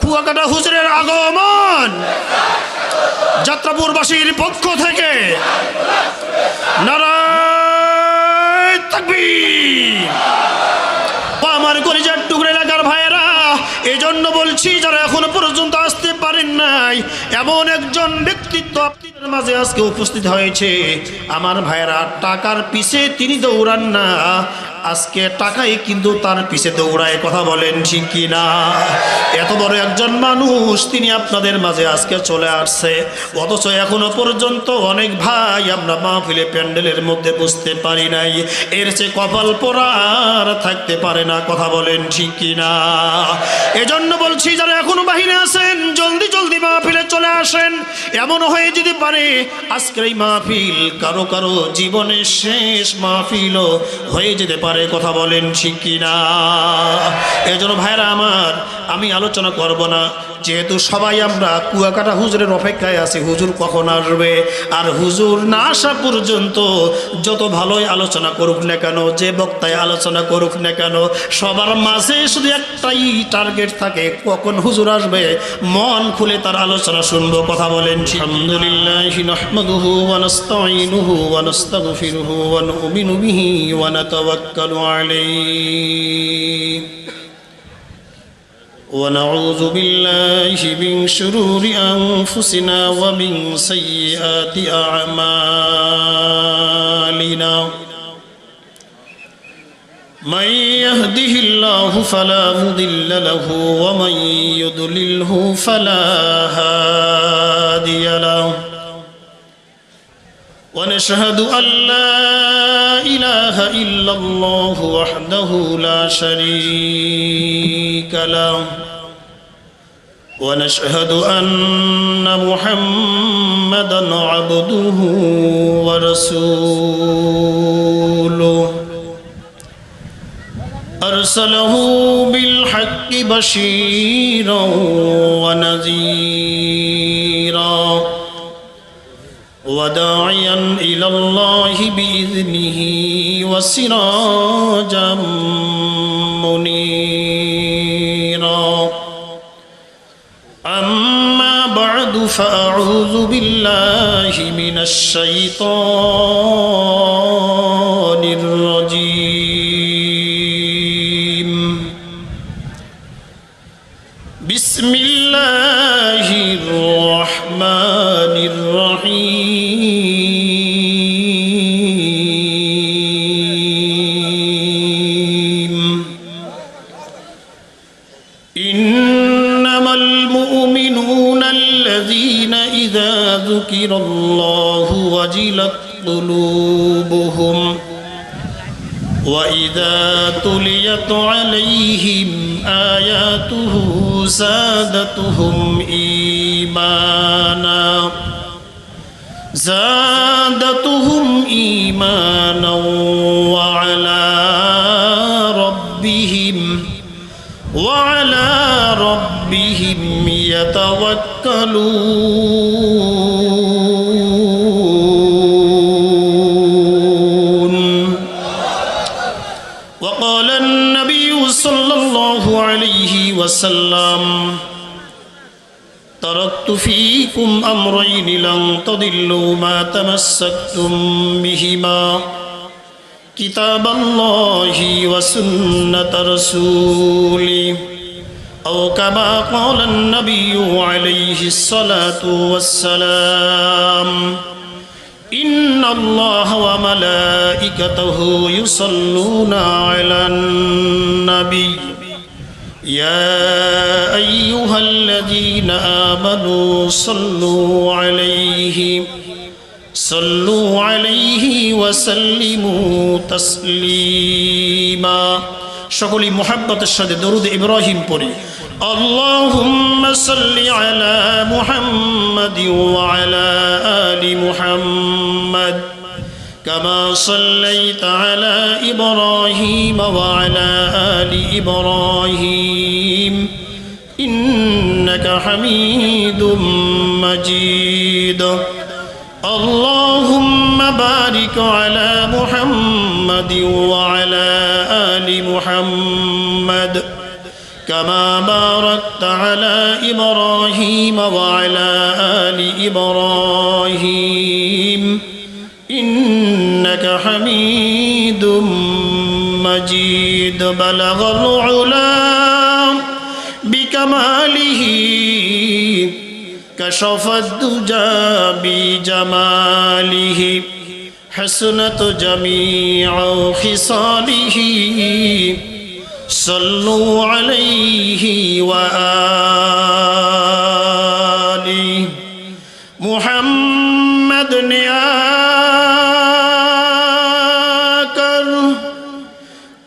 কুয়াকাটা হুজুরের আগমন যাত্রাপুরবাসীর পক্ষ থেকে নারায়ে তাকবীর। আমার কলিজার টুকরো এলাকার ভাইয়েরা, এই জন্য বলছি যারা এখনো পর্যন্ত আসতে পারেন নাই, এমন একজন ব্যক্তিত্ব আপনাদের মাঝে আজকে উপস্থিত হয়েছে। আমার ভাইয়েরা, টাকার পিছে তিনি দৌড়ান না, আজকে টাকাই কিন্তু তার পিছে দৌড়ায়। কথা বলেন ঠিক কি না? এত বড় একজন মানুষ তিনি আপনাদের মাঝে আজকে চলে আসছে, অথচ এখনো পর্যন্ত অনেক ভাই আমরা মাহফিলে প্যান্ডেলের মধ্যে বুঝতে পারি নাই। এর চেয়ে কপাল পোড়া আর থাকতে পারে না। কথা বলেন ঠিক কি না? এজন্য বলছি যারা এখনো বাহিরে আছেন, জলদি জলদি মাহফিলে চলে আসেন। এমন হয়ে যদি পারে আজকের এই মাহফিল কারো কারো জীবনের শেষ মাহফিলও হয়ে যেতে পারে। কথা বলেন ঠিক কি না? এজন্য ভাইরা আমার, আমি আলোচনা করব না, যেহেতু সবাই আমরা কুয়াকাটা হুজুরের অপেক্ষায় আছি হুজুর কখন আসবে। আর হুজুর না আসা পর্যন্ত যত ভালোই আলোচনা করুক না কেন, যে বক্তায় আলোচনা করুক না কেন, সবার মাঝে শুধু একটাই টার্গেট থাকে, কখন হুজুর আসবে, মন খুলে তার আলোচনা শুনবো। কথা বলেন ঠিক? আলহামদুলিল্লাহি নাহমাদুহু ওয়া নাস্তাঈনুহু ওয়া নাস্তাগফিরুহু ওয়া নু'মিনু বিহি ওয়া নাতাওয়াক্কালু আলাইহি ونعوذ بالله من شرور أنفسنا ومن سيئات أعمالنا من يهده الله فلا مضل له ومن يضلله فلا هادي له ونشهد أن لا إله إلا الله وحده لا شريك له ونشهد أن محمدًا عبده ورسوله أرسله بالحق بشيرًا ونذيرًا وداعيا إلى الله بإذنه وسراجا منيرا أما بعد فأعوذ بالله من الشيطان الرجيم بسم الله الرحمن الرحيم إنما المؤمنون الذين إذا ذكر الله وجلت قلوبهم وإذا تليت عليهم آياته زادتهم إيمانا وعلى ربهم يتوكلون. وقال النبي صلى الله عليه وسلم تركت فيكم أمرين لن تضلوا ما تمسكتم بهما كتاب الله وسنة رسوله أو كما قال النبي عليه الصلاة والسلام إن الله وملائكته يصلون على النبي يا أيها الذين آمنوا صلوا عليه وسلموا تسليما. সকলেই মুহাব্বতের সাথে দরুদ ইব্রাহিম পড়ি। আল্লাহুম্মা সাল্লি আলা মুহাম্মাদিন ওয়া আলা আলি মুহাম্মাদ কামা সাল্লাইতা আলা ইব্রাহিম ওয়া আলা আলি ইব্রাহিম ইন্নাকা হামিদুম মাজিদ. اللهم بارك على محمد وعلى آل محمد كما باركت على إبراهيم وعلى آل إبراهيم إنك حميد مجيد بلغ العلا بكماله كشف الدجى بجماله حسنت جميع خصاله صلوا عليه وآله محمد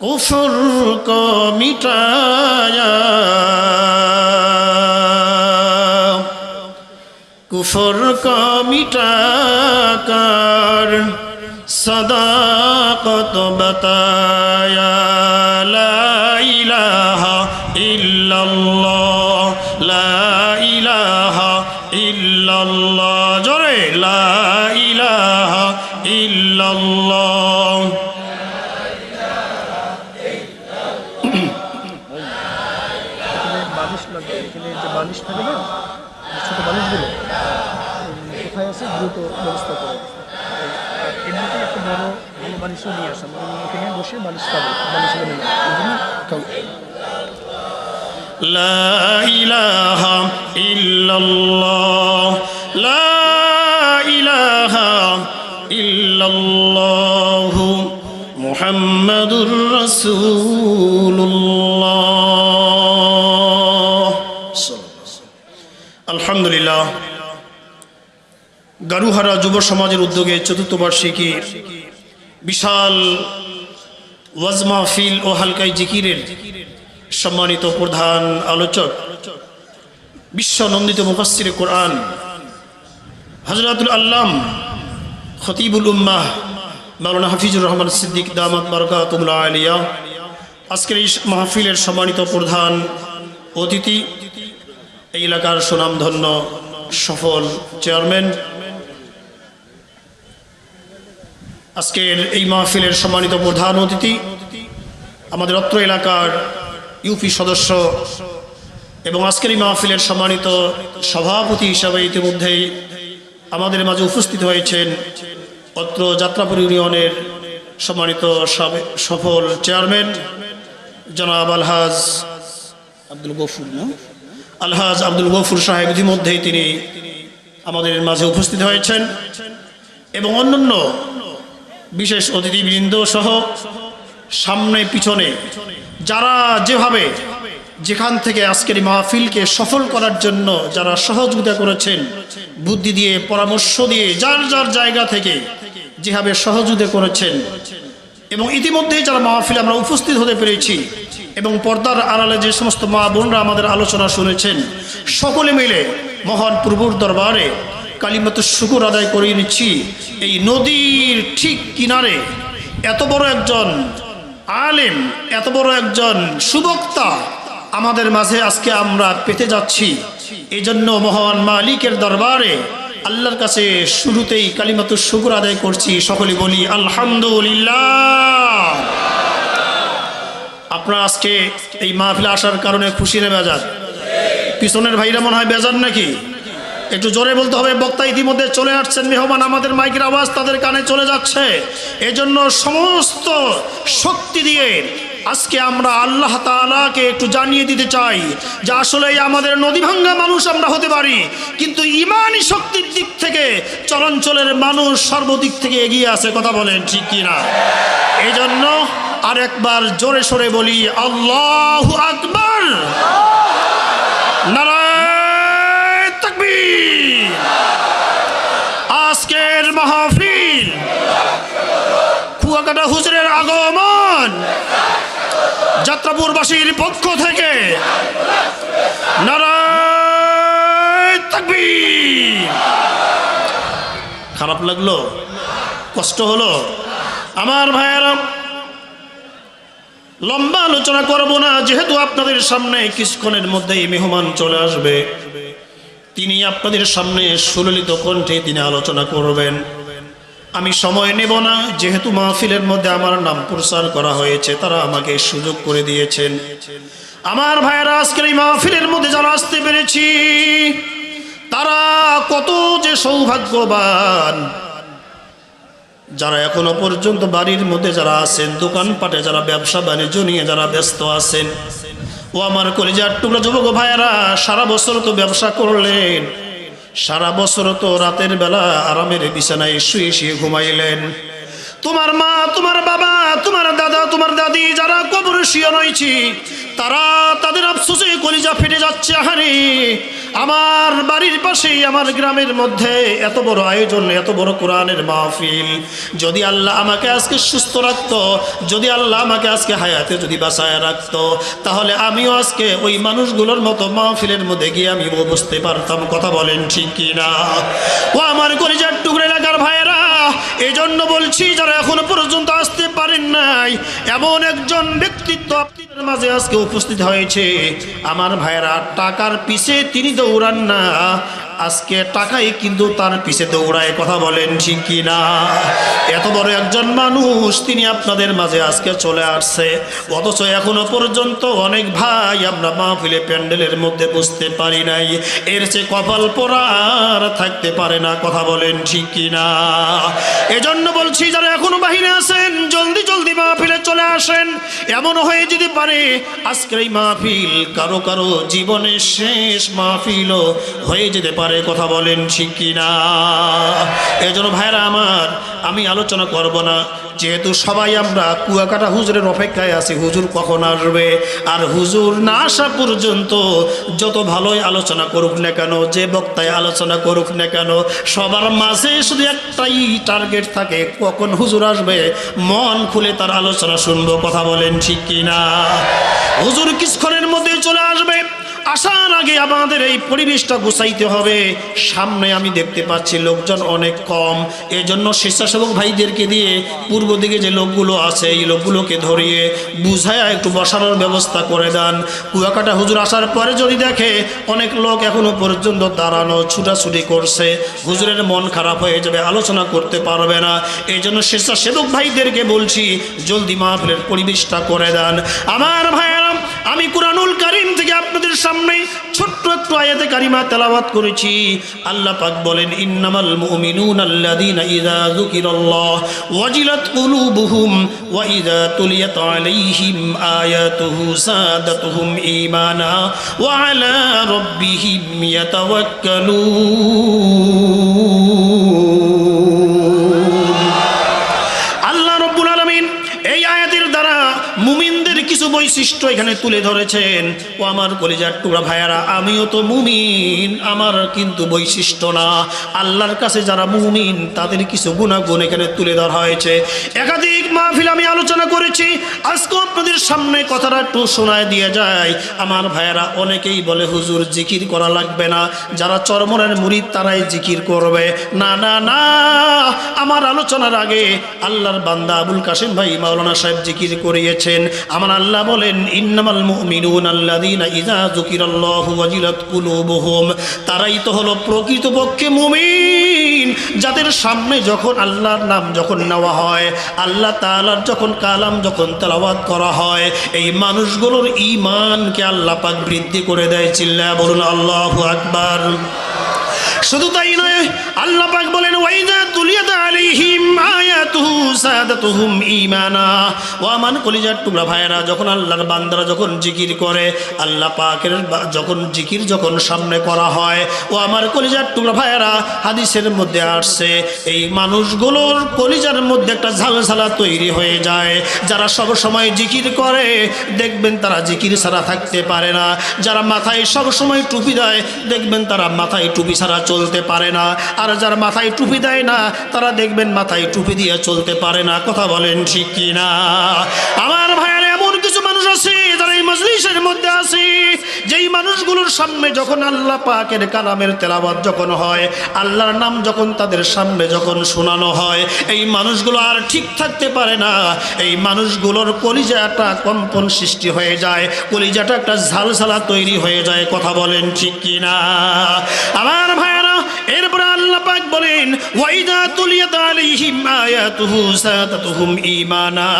कुफर को मिटाया कुफर को मिटाकर सदाकत बताया ला इलाहा इल्लल्लाह ला इलाहा इल्लल्लाह जोरे ला इलाहा इल्लल्लाह বালিশ থাকে না ছোট বালিশগুলো কোথায় আছে দ্রুত ব্যবস্থা করে আর এমনিতে একটা বড় ভালো বালিশও নিয়ে আসা এখানে বসে বালিশ খাবো বালিশ নিয়ে লা ইলাহা ইল্লাল্লাহ লা ইলাহা ইল্লাল্লাহ মুহাম্মাদুর রাসূলুল্লাহ। আলহামদুলিল্লাহ, গারুহারা যুব সমাজের উদ্যোগে চতুর্থ বার্ষিকীর বিশাল ওয়াজ মাহফিল ও হালকাই জিকিরের সম্মানিত প্রধান আলোচক বিশ্ব নন্দিত মুফাসসিরে কোরআন হযরতুল আল্লাম খতিবুল উম্মাহ মাওলানা হাফিজুর রহমান সিদ্দিক দামাত বারাকাতুহুল আলিয়া, আজকের এই মাহফিলের সম্মানিত প্রধান অতিথি, এই এলাকার সুনামধন্য সফল চেয়ারম্যান, আজকের এই মাহফিলের সম্মানিত প্রধান অতিথি আমাদের অত্র এলাকার ইউপি সদস্য এবং আজকের এই মাহফিলের সম্মানিত সভাপতি হিসাবে ইতিমধ্যেই আমাদের মাঝে উপস্থিত হয়েছেন অত্র যাত্রাপুর ইউনিয়নের সম্মানিত সফল চেয়ারম্যান জনাব আলহাজ আব্দুল গফুর সাহেব। ইতিমধ্যেই তিনি আমাদের মাঝে উপস্থিত হয়েছেন এবং অন্যান্য বিশেষ অতিথিবৃন্দ সহ সামনে পিছনে যারা যেভাবে যেখান থেকে আজকের এই মাহফিলকে সফল করার জন্য যারা সহযোগিতা করেছেন, বুদ্ধি দিয়ে পরামর্শ দিয়ে যার যার জায়গা থেকে যেভাবে সহযোগিতা করেছেন এবং ইতিমধ্যেই যারা মাহফিলে আমরা উপস্থিত হতে পেরেছি এবং পর্দার আড়ালে যে সমস্ত মা বোনরা আমাদের আলোচনা শুনেছেন, সকলে মিলে মহান প্রভুর দরবারে কালিমাতুশ শুকর আদায় করে নিচ্ছি। এই নদীর ঠিক কিনারে এত বড় একজন আলেম, এত বড় একজন সুবক্তা আমাদের মাঝে আজকে আমরা পেতে যাচ্ছি। এই জন্য মহান মালিকের দরবারে আল্লাহর কাছে শুরুতেই কালিমাতুশ শুকর আদায় করছি। সকলে বলি আলহামদুলিল্লাহ। আপনারা আজকে এই মাহফিলে আসার কারণে খুশি না বেজার? পিছনের ভাইরা মনে হয় বেজার নাকি? একটু জোরে বলতে হবে। বক্তা ইতিমধ্যে চলে আসছেন, মেহমান আমাদের মাইকের আওয়াজ তাদের কানে চলে যাচ্ছে। এজন্য সমস্ত শক্তি দিয়ে আজকে আমরা আল্লাহ তাআলাকে একটু জানিয়ে দিতে চাই যে আসলে আমাদের নদী ভাঙ্গা মানুষ আমরা হতে পারি, কিন্তু ইমানি শক্তির দিক থেকে চরাঞ্চলের মানুষ সর্বদিক থেকে এগিয়ে আছে। কথা বলেন ঠিক কিনা? এই জন্য আরেকবার জোরে সরে বলি আল্লাহু আকবার, নারায়ে তাকবীর। আজকের মাহফিল কুয়াকাটা হুজুরের আগমন, যাত্রাপুরবাসীর পক্ষ থেকে নারায়ে তাকবীর। খারাপ লাগলো? কষ্ট হলো? আমার ভাইয়েরা, লম্বা আলোচনা করব না, যেহেতু আপনাদের সামনে কিছুক্ষণের মধ্যেই মেহমান চলে আসবে। তিনি আপনাদের সামনে সুললিত কণ্ঠে তিনি আলোচনা করবেন। আমি সময় নেব না, যেহেতু মাহফিলের মধ্যে আমার নাম প্রচার করা হয়েছে, তারা আমাকে সুযোগ করে দিয়েছেন। আমার ভাইয়েরা, আজকের এই মাহফিলের মধ্যে যারা আসতে পেরেছি তারা কত যে সৌভাগ্যবান। যারা এখনো পর্যন্ত বাড়ির মধ্যে যারা আছেন, দোকানপাটে যারা ব্যবসা বাণিজ্য নিয়ে যারা ব্যস্ত আছেন, ও আমার কলিজার টুকরা যুবক ভাইয়েরা, সারা বছর তো ব্যবসা করলেন, সারা বছর তো রাতের বেলা আরামের বিছানায় শুয়ে শুয়ে ঘুমাইলেন। তোমার মা, তোমার বাবা, তোমার দাদা, তোমার দাদি যারা কবরে শুয়ে রয়েছে, তারা তাদের আফসোসে কলিজা ফেটে যাচ্ছে। আহারে, আমার বাড়ির পাশেই আমার গ্রামের মধ্যে এত বড় আয়োজন, এত বড় কোরআনের মাহফিল, যদি আল্লাহ আমাকে আজকে সুস্থ রাখতো, যদি আল্লাহ আমাকে আজকে হায়াতে যদি বাঁচায় রাখতো, তাহলে আমিও আজকে ওই মানুষগুলোর মতো মাহফিলের মধ্যে গিয়ে আমি বসতে পারতাম। কথা বলেন ঠিক কিনা? ও আমার কলিজার টুকরা এলাকার ভাইয়েরা, এই জন্য বলছি, যারা এখনো পর্যন্ত আসতে পারেন নাই, এমন একজন ব্যক্তিত্ব আপনাদের মাঝে আজকে উপস্থিত হয়েছে। আমার ভাইয়েরা, টাকার পিছে তিনি দৌড়ান না, আজকে টাকাই কিন্তু তার পিছে দৌড়ায়। কথা বলেন ঠিক কিনা? এত বড় একজন মানুষ তিনি আপনাদের মাঝে আজকে চলে আসছে, অথচ এখনো পর্যন্ত অনেক ভাই আমরা মাহফিলে প্যান্ডেলের মধ্যে বুঝতে পারি নাই। এর চেয়ে কপাল পোড়া আর থাকতে পারে না। কথা বলেন ঠিক কিনা? এজন্য বলছি, যারা এখনো বাহিরে আছেন, জলদি জলদি মাহফিলে চলে আসেন। এমন হয়ে যদি পারে আজকের এই মাহফিল কারো কারো জীবনের শেষ মাহফিলও হয়ে যেতে পারে। কথা বলেন ঠিক কিনা? এজন্য ভাইরা আমার, আমি আলোচনা করব না, যেহেতু সবাই আমরা কুয়াকাটা হুজুরের অপেক্ষায় আছি, হুজুর কখন আসবে। আর হুজুর না আসা পর্যন্ত যত ভালোই আলোচনা করুক না কেন, যে বক্তায় আলোচনা করুক না কেন, সবার মাঝে শুধু একটাই টার্গেট থাকে, কখন হুজুর আসবে, মন খুলে তার আলোচনা শুনবো। কথা বলেন ঠিক কিনা? হুজুর কিছুক্ষণের মধ্যে চলে আসবে, আসার আগে আমাদের এই পরিবেশটা গুছাইতে হবে। সামনে আমি দেখতে পাচ্ছি লোকজন অনেক কম, এজন্য স্বেচ্ছাসেবক ভাইদেরকে দিয়ে পূর্ব দিকে যে লোকগুলো আছে, এই লোকগুলোকে ধরিয়ে বুঝায়া একটু বসানোর ব্যবস্থা করে দেন। কুয়াকাটা হুজুর আসার পরে যদি দেখে অনেক লোক এখনো পর্যন্ত দাঁড়ানো ছুটাছুটি করছে, হুজুরের মন খারাপ হয়ে যাবে, আলোচনা করতে পারবে না। এই জন্য স্বেচ্ছাসেবক ভাইদেরকে বলছি, জলদি মাহফিলের পরিবেশটা করে দেন। আমার ভাইয়েরা, আমি কুরআনুল কারীম থেকে আপনাদের সামনে ছোট্ট একটু আয়াতে কারিমা তেলাওয়াত করেছি। আল্লাহ পাক বলেন, ইন্নামাল মুমিনুনা আল্লাযীনা ইযা যুকিরাল্লাহ ওয়াজিলাত কুলুবুহুম ওয়া ইযা তুলিয়াত আলাইহিম আয়াতুহু সাদাতুহুম ঈমানা ওয়া আলা রাব্বিহিম ইয়াতাওয়াক্কালুন। আল্লাহ রাব্বুল আলামিন এই আয়াতের দ্বারা মুমিনদের কিছু বৈশিষ্ট্য এখানে তুলে ধরেছেন। ও আমার কলিজার টুকরা ভাইয়ারা, আমিও তো মুমিন, আমার কিন্তু বৈশিষ্ট্য না, আল্লাহর কাছে যারা মুমিন তাদের কিছু গুণাগুণ এখানে তুলে ধরা হয়েছে। একাধিক মাহফিল আমি আলোচনা করেছি, আজকে আপনাদের সামনে কথাটা একটু শোনায় দিয়ে যায়। আমার ভাইয়ারা, অনেকেই বলে হুজুর জিকির করা লাগবে না, যারা চরমনের মুরিদ তারাই জিকির করবে। না না না, আমার আলোচনার আগে আল্লাহর বান্দা আবুল কাসিম ভাই মাওলানা সাহেব জিকির করিয়েছেন। আমার আল্লাহ বলেন, ইন্নামাল মুমিনুনা আল্লাযীনা ইযা যুকিরাল্লাহু ওয়াজিলাত কুলুবুহুম। তারাই তো হলো প্রকৃতপক্ষে মুমিন, যাদের সামনে যখন আল্লাহর নাম যখন নেওয়া হয়, আল্লাহ তাআলার যখন কালাম যখন তেলাওয়াত করা হয়, এই মানুষগুলোর ঈমানকে আল্লাহ পাক বৃদ্ধি করে দেয়। চিল্লায়া বলুন আল্লাহু আকবার। শুধু তাই নয়, আল্লাহ পাক বলেন, ওয়াইদা তুলিয়াত আলাইহিম আয়াতুহু সাদাতুহুম ঈমানা। ও আমার কলিজার টুকরা ভাইয়েরা, যখন আল্লাহর বান্দারা যখন জিকির করে, আল্লাহ পাকের যখন জিকির যখন সামনে করা হয়, ও আমার কলিজার টুকরা ভাইয়েরা, হাদিসের মধ্যে আসছে এই মানুষগুলোর কলিজার মধ্যে একটা ঝালঝালা তৈরি হয়ে যায়। যারা সব সময় জিকির করে দেখবেন তারা জিকির ছাড়া থাকতে পারে না। যারা মাথায় সব সময় টুপি দেয় দেখবেন তারা মাথায় টুপি ছাড়া চলতে পারে না। আর যারা মাথায় টুপি দেয় না তারা দেখবেন মাথায় টুপি দিয়ে চলতে পারে না। কথা বলেন ঠিক কি না? আমার ভাইয়েরা, এমন কিছু মানুষ আছে যারা এই মজলিসের মধ্যে আছে, যেই মানুষগুলোর সামনে যখন আল্লাহ পাকের কালামের তেলাওয়াত যখন হয়, আল্লাহর নাম যখন তাদের সামনে যখন শোনানো হয়, এই মানুষগুলো আর ঠিক থাকতে পারে না। এই মানুষগুলোর কলিজাটা কম্পন সৃষ্টি হয়ে যায়, কলিজাটা একটা ঝালঝালা তৈরি হয়ে যায়। কথা বলেন ঠিক কি না? আমার ভাইয়েরা, এরপরে আল্লাহ পাক বলেন ওয়াইদা তুলিয়াত আলাইহিম আয়াতুহু সাদাতুহুম ঈমানা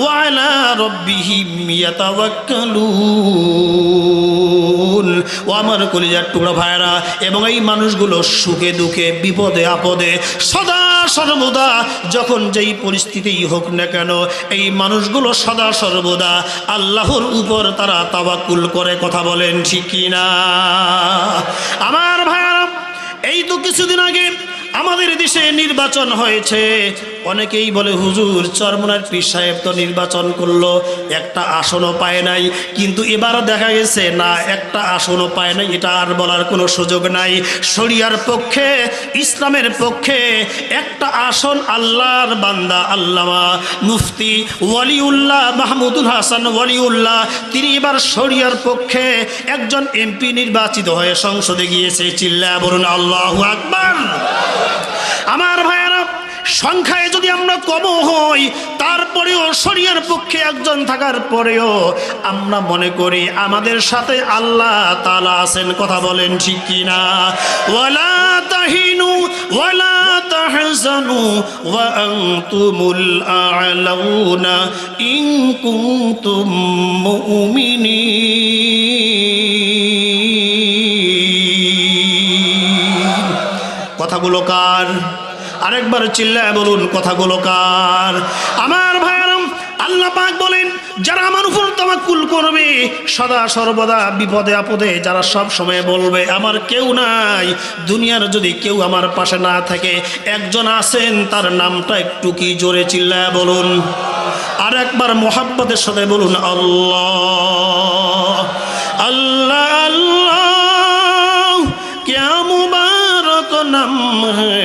ওয়া আলা রাব্বিহিম ইয়াতাওয়াক্কালুন। ও আমার কলিজার টুকরা ভাইরা, এবং এই মানুষগুলো সুখে দুঃখে বিপদে আপদে সদা সর্বদা যখন যেই পরিস্থিতিই হোক না কেন এই মানুষগুলো সদা সর্বদা আল্লাহর উপর তারা তাওয়াক্কুল করে। কথা বলেন ঠিক কিনা? আমার ভাইরা, এই তো কিছুদিন আগে আমাদের দেশে নির্বাচন হয়েছে। অনেকেই বলে হুজুর চরমনার পীর সাহেব তো নির্বাচন করলো, একটা আসনও পায় নাই। কিন্তু এবার দেখা গেছে না, একটা আসনও পায় নাই, এটা আর বলার কোনো সুযোগ নাই। শরিয়ার পক্ষে, ইসলামের পক্ষে একটা আসন আল্লাহর বান্দা আল্লামা মুফতি ওয়ালিউল্লাহ মাহমুদুল হাসান ওয়ালিউল্লাহ, তিনি এবার শরিয়ার পক্ষে একজন এমপি নির্বাচিত হয়ে সংসদে গিয়েছে। চিল্লায়া বলুন আল্লাহু আকবার। আমার ভাইয়েরা, সংখ্যায় যদি আমরা কম হই, তারপরেও শরিয়ার পক্ষে একজন থাকার পরেও আমরা মনে করি আমাদের সাথে আল্লাহ তাআলা আছেন। কথা বলেন ঠিক কিনা? ওয়ালা তাহিনু ওয়ালা তাহজানু ওয়া আনতুমুল আ'লাউনা ইন কুনতুম মুমিনিন। কথাগুলো কার? আরেকবার চিল্লায় বলুন কথাগুলো কার? আমার ভাইয়ারাম, আল্লাহ পাক বলেন যারা আমার উপর তাওয়াক্কুল করবে সদা সর্বদা বিপদে আপদে, যারা সব সময় বলবে আমার কেউ নাই, দুনিয়ার যদি কেউ আমার পাশে না থাকে একজন আছেন, তার নামটা একটু কি জোরে চিল্লায় বলুন। আর একবার মোহাব্বতের সাথে বলুন আল্লাহ আল্লাহ আল্লাহ। क्या मुबारक नाम है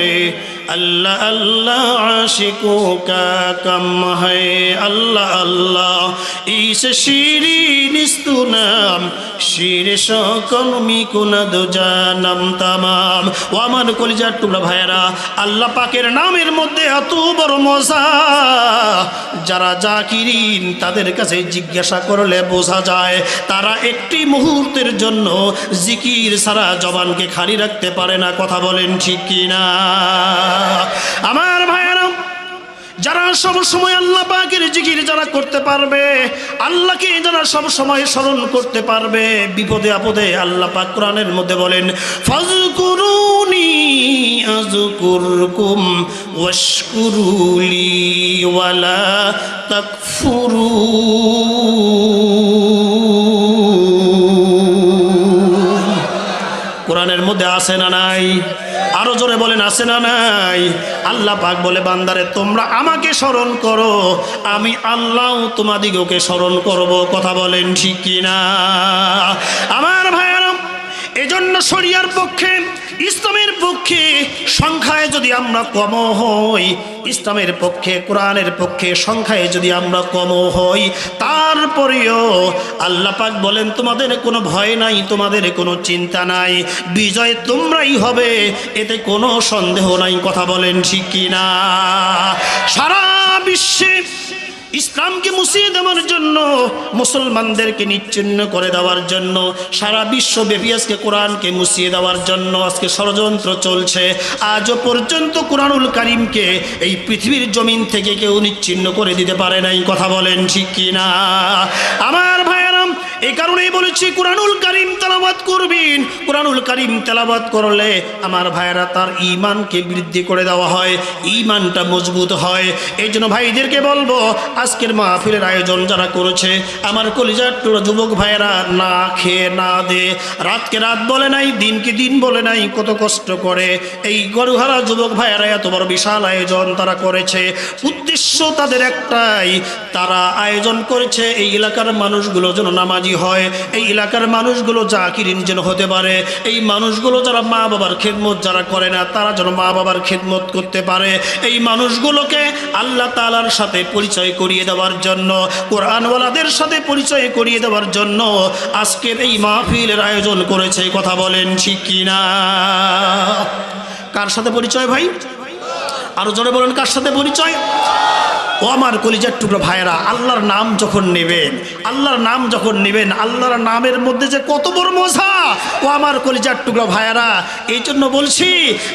अल्लाह अल्लाह आशिकों का कम है अल्लाह अल्लाह। इस शीरीन नाम शीर সকল মিকুনাদ জানাম তামাম। ও আমার কলিজার টুকরা ভাইয়েরা, আল্লাহ পাকের নামের মধ্যে এত বড় মজা, যারা জাকিরিন তাদের কাছে জিজ্ঞাসা করলে বোঝা যায় তারা একটি মুহূর্তের জন্য জিকির ছাড়া জবানকে খালি রাখতে পারে না। কথা বলেন ঠিক কিনা? আমার ভাইয়েরা, যারা সব সময় আল্লাহ পাকের জিকির যারা করতে পারবে, আল্লাহকে যারা সব সময় স্মরণ করতে পারবে, বিপদে আপদে আল্লাহ পাক কোরআনের মধ্যে বলেন ফাযকুরুনি আযকুরকুম ওয়াশকুরুলি ওয়ালা তাকফুরুন। কোরআনের মধ্যে আছে না নাই? আরো জোরে বলেন আছে না নাই? আল্লাহ পাক বলে বান্দারে তোমরা আমাকে স্মরণ করো, আমি আল্লাহ তোমাদিগকে স্মরণ করব। কথা বলেন ঠিক কিনা? আমার ভাইয়েরা, এজন্য শরিয়ার পক্ষে, ইসলামের পক্ষে সংখ্যায় যদি আমরা কম হই, ইসলামের পক্ষে কোরআনের পক্ষে সংখ্যায় যদি আমরা কম হই, তারপরেও আল্লাহ পাক বলেন তোমাদের কোনো ভয় নাই, তোমাদের কোনো চিন্তা নাই, বিজয় তোমরাই হবে, এতে কোনো সন্দেহ নাই। কথা বলেন ঠিক কিনা? সারা বিশ্বে ইসলামকে মুছিয়ে দেওয়ার জন্য, মুসলমানদেরকে নিচ্ছিন্ন করে দেওয়ার জন্য, সারা বিশ্বব্যাপী আজকে কোরআনকে মুছিয়ে দেওয়ার জন্য আজকে ষড়যন্ত্র চলছে। আজও পর্যন্ত কোরআনুল কারীমকে এই পৃথিবীর জমিন থেকে কেউ নিচ্ছিন্ন করে দিতে পারে নাই। কথা বলেন ঠিক কিনা? আমার ভাইয়েরা, এই কারণেই বলেছি কোরআনুল কারীম তেলাওয়াত করবেন। কোরআনুল কারীম তেলাওয়াত করলে আমার ভাইয়েরা তার ঈমানকে বৃদ্ধি করে দেওয়া হয়, ঈমানটা মজবুত হয়। এই জন্য ভাইদেরকে বলবো, আজকের মাহফিলের আয়োজন যারা করেছে আমার কলিজার টুকরা যুবক ভাইয়েরা, না খেয়ে না দে, রাতকে রাত বলে নাই, দিনকে দিন বলে নাই, কত কষ্ট করে এই গরুহারা যুবক ভাইয়েরা এত বড় বিশাল আয়োজন তারা করেছে। উদ্দেশ্য তাদের একটাই, তারা আয়োজন করেছে এই এলাকার মানুষগুলো যেন নামাজি হয়, এই এলাকার মানুষগুলো জাকিরিন যেন হতে পারে, এই মানুষগুলো যারা মা বাবার খেদমত যারা করে না তারা যেন মা বাবার খেদমত করতে পারে, এই মানুষগুলোকে আল্লাহ তাআলার সাথে পরিচয় করিয়ে দেওয়ার জন্য, কোরআনওয়ালাদের সাথে পরিচয় করিয়ে দেওয়ার জন্য আজকের এই মাহফিলের আয়োজন করেছে। কথা বলেন ঠিক কিনা? কার সাথে পরিচয় ভাই? আরো জোরে বলেন কার সাথে পরিচয়? ও আমার কলিজার টুকরো ভাইয়েরা, আল্লাহর নাম যখন নেবেন, আল্লাহর নাম যখন নেবেন, আল্লাহর নামের মধ্যে যে কত বড় মজা, ও আমার কলিজার টুকরো ভাইয়েরা। এই জন্য বলছি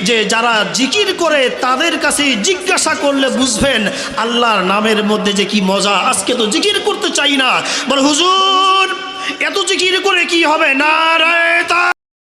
যে যারা জিকির করে তাদের কাছে জিজ্ঞাসা করলে বুঝবেন আল্লাহর নামের মধ্যে যে কি মজা। আজকে তো জিকির করতে চাই না, বলে হুজুর এত জিকির করে কি হবে, না রে তা